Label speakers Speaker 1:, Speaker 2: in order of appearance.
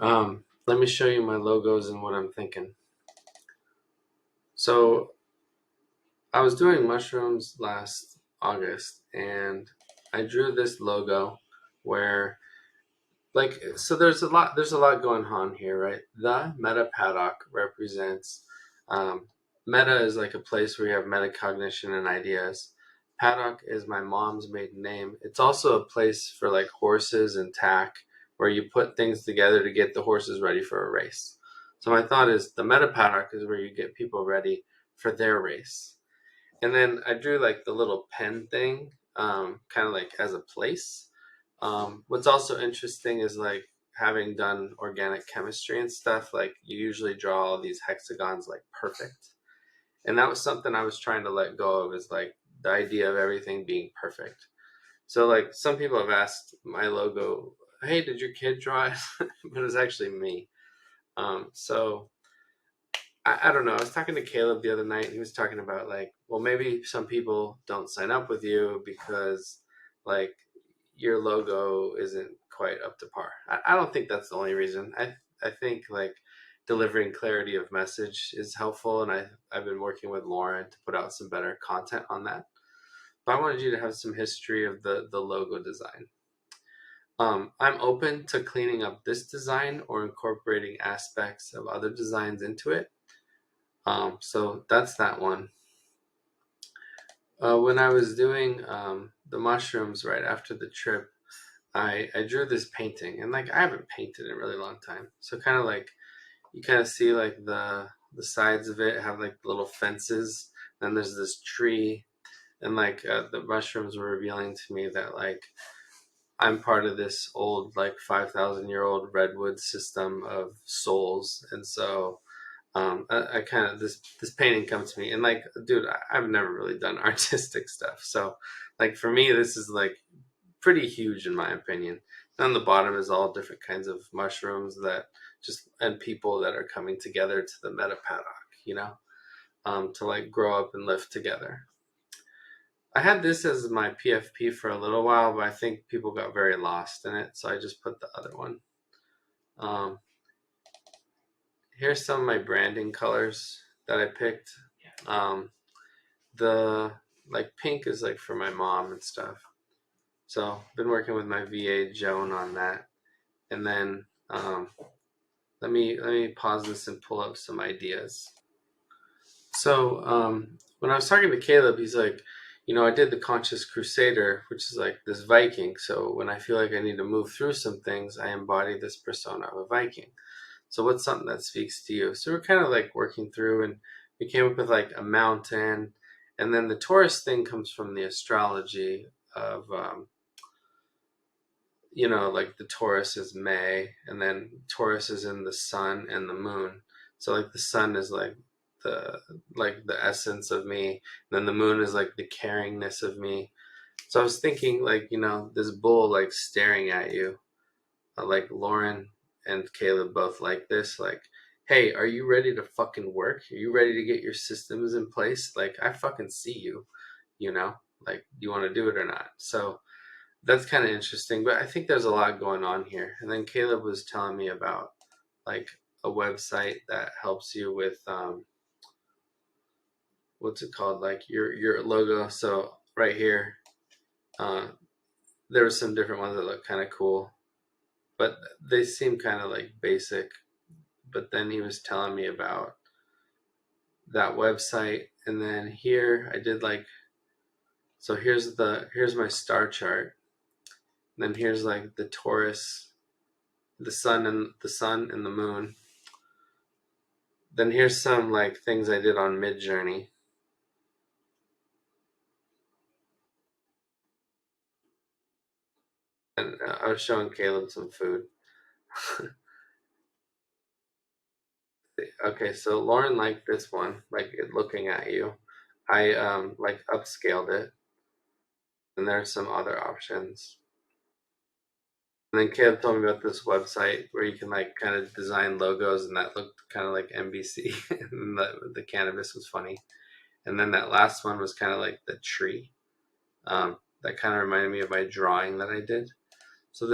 Speaker 1: Let me show you my logos and what I'm thinking. So I was doing mushrooms last August and I drew this logo where so there's a lot going on here, right? The Meta Paddock represents meta is like a place where you have metacognition and ideas. Paddock is my mom's maiden name. It's also a place for like horses and tack where you put things together to get the horses ready for a race. So my thought is the Meta Paddock is where you get people ready for their race. And then I drew like the little pen thing, kind of like as a place. What's also interesting is like having done organic chemistry and stuff, like you usually draw all these hexagons like perfect. And that was something I was trying to let go of, is like the idea of everything being perfect. So like some people have asked my logo, hey, did your kid draw it? But it's actually me. So I don't know. I was talking to Caleb the other night and he was talking about like, well, maybe some people don't sign up with you because like your logo isn't quite up to par. I don't think that's the only reason. I think like delivering clarity of message is helpful, and I've been working with Lauren to put out some better content on that. But I wanted you to have some history of the logo design. I'm open to cleaning up this design or incorporating aspects of other designs into it. So that's that one. When I was doing the mushrooms right after the trip, I drew this painting, and like I haven't painted in a really long time. So kind of like you kind of see like the sides of it have like little fences. Then there's this tree, and like the mushrooms were revealing to me that like I'm part of this old like 5,000-year-old redwood system of souls, and so I kind of this painting comes to me, and like, dude, I've never really done artistic stuff, so like for me, this is like pretty huge in my opinion. And on the bottom is all different kinds of mushrooms that just and people that are coming together to the Meta Paddock, to like grow up and live together. I had this as my PFP for a little while, but I think people got very lost in it, so I just put the other one. Um, Here's some of my branding colors that I picked. Um, the like pink is like for my mom and stuff. So I've been working with my VA Joan on that. And then let me pause this and pull up some ideas. So when I was talking to Caleb, he's like, I did the Conscious Crusader, which is like this Viking. So when I feel like I need to move through some things, I embody this persona of a Viking. So what's something that speaks to you? So we're kind of like working through, and we came up with like a mountain, and then the Taurus thing comes from the astrology of like the Taurus is May, and then Taurus is in the sun and the moon. So like the sun is the the essence of me, and then the moon is like the caringness of me. So I was thinking like, this bull like staring at you, like Lauren and Caleb both like this, like, hey, are you ready to fucking work? Are you ready to get your systems in place? Like I fucking see you, you know, like you want to do it or not. So that's kind of interesting, but I think there's a lot going on here. And then Caleb was telling me about like a website that helps you with what's it called, like your logo. So right here, uh, there were some different ones that look kind of cool, but they seem kind of like basic. But then he was telling me about that website, and then here I did like, so here's my star chart. And then here's like the Taurus, the sun and the moon. Then here's some like things I did on Mid Journey. And I was showing Caleb some food. Okay, so Lauren liked this one, like it looking at you. I like upscaled it, and there's some other options. And then Caleb told me about this website where you can like kind of design logos, and that looked kind of like NBC. And the cannabis was funny. And then that last one was kind of like the tree. That kind of reminded me of my drawing that I did. So this